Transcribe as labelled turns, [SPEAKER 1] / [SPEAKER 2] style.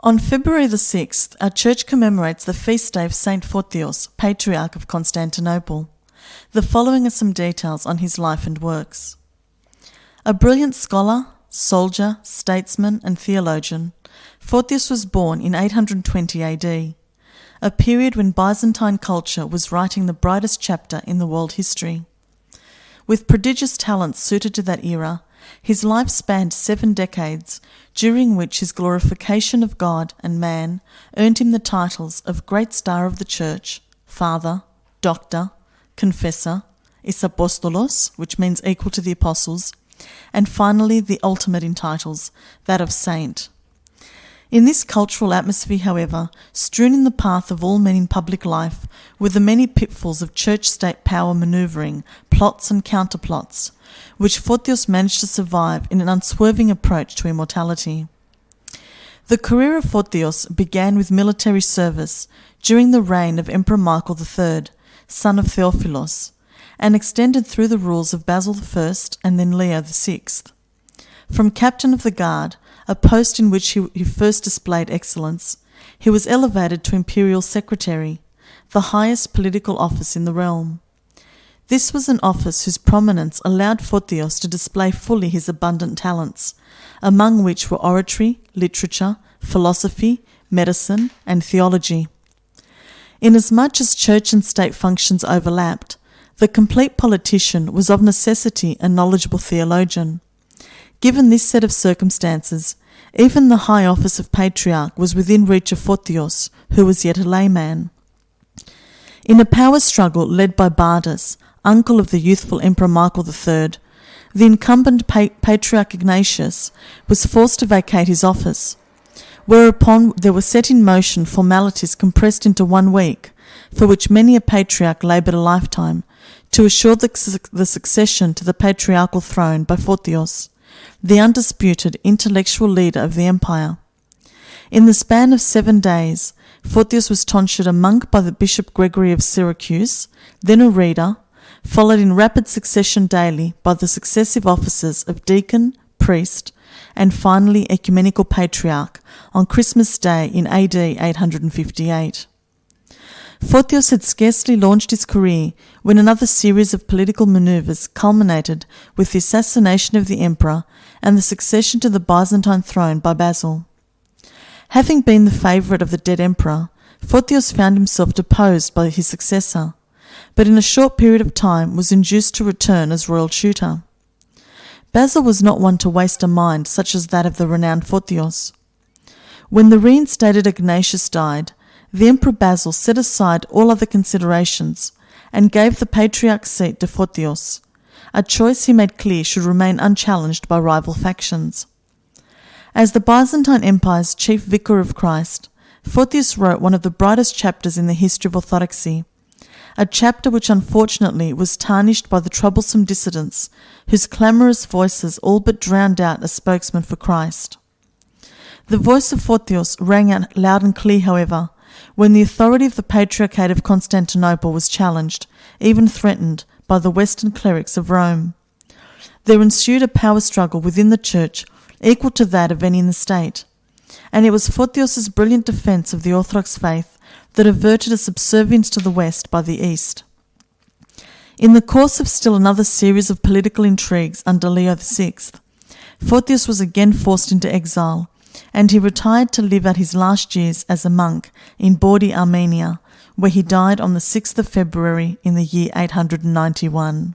[SPEAKER 1] On February the 6th, our church commemorates the feast day of Saint Photios, Patriarch of Constantinople. The following are some details on his life and works. A brilliant scholar, soldier, statesman and theologian, Photios was born in 820 AD, a period when Byzantine culture was writing the brightest chapter in the world history. With prodigious talents suited to that era, his life spanned 7 decades, during which his glorification of God and man earned him the titles of Great Star of the Church, Father, Doctor, Confessor, Apostolos, which means equal to the Apostles, and finally the ultimate in titles, that of Saint. In this cultural atmosphere, however, strewn in the path of all men in public life were the many pitfalls of church-state power manoeuvring, plots and counterplots, which Photios managed to survive in an unswerving approach to immortality. The career of Photios began with military service during the reign of Emperor Michael III, son of Theophilos, and extended through the rules of Basil I and then Leo VI. From captain of the guard, a post in which he first displayed excellence, he was elevated to imperial secretary, the highest political office in the realm. This was an office whose prominence allowed Photios to display fully his abundant talents, among which were oratory, literature, philosophy, medicine, and theology. Inasmuch as church and state functions overlapped, the complete politician was of necessity a knowledgeable theologian. Given this set of circumstances, even the high office of Patriarch was within reach of Photios, who was yet a layman. In a power struggle led by Bardas, uncle of the youthful Emperor Michael III, the incumbent Patriarch Ignatius was forced to vacate his office, whereupon there were set in motion formalities compressed into 1 week, for which many a patriarch laboured a lifetime, to assure the succession to the patriarchal throne by Photios, the undisputed intellectual leader of the empire. In the span of 7 days, Photios was tonsured a monk by the Bishop Gregory of Syracuse, then a reader, followed in rapid succession daily by the successive offices of deacon, priest, and finally ecumenical patriarch on Christmas Day in AD 858. Photios had scarcely launched his career when another series of political manoeuvres culminated with the assassination of the emperor and the succession to the Byzantine throne by Basil. Having been the favourite of the dead emperor, Photios found himself deposed by his successor, but in a short period of time was induced to return as royal tutor. Basil was not one to waste a mind such as that of the renowned Photios. When the reinstated Ignatius died, the Emperor Basil set aside all other considerations and gave the patriarch's seat to Photios, a choice he made clear should remain unchallenged by rival factions. As the Byzantine Empire's chief vicar of Christ, Photios wrote one of the brightest chapters in the history of orthodoxy, a chapter which unfortunately was tarnished by the troublesome dissidents whose clamorous voices all but drowned out a spokesman for Christ. The voice of Photios rang out loud and clear, however, when the authority of the Patriarchate of Constantinople was challenged, even threatened, by the Western clerics of Rome. There ensued a power struggle within the Church equal to that of any in the state, and it was Photios' brilliant defence of the Orthodox faith that averted a subservience to the West by the East. In the course of still another series of political intrigues under Leo VI, Photios was again forced into exile, and he retired to live out his last years as a monk in Bordi, Armenia, where he died on the 6th of February in the year 891.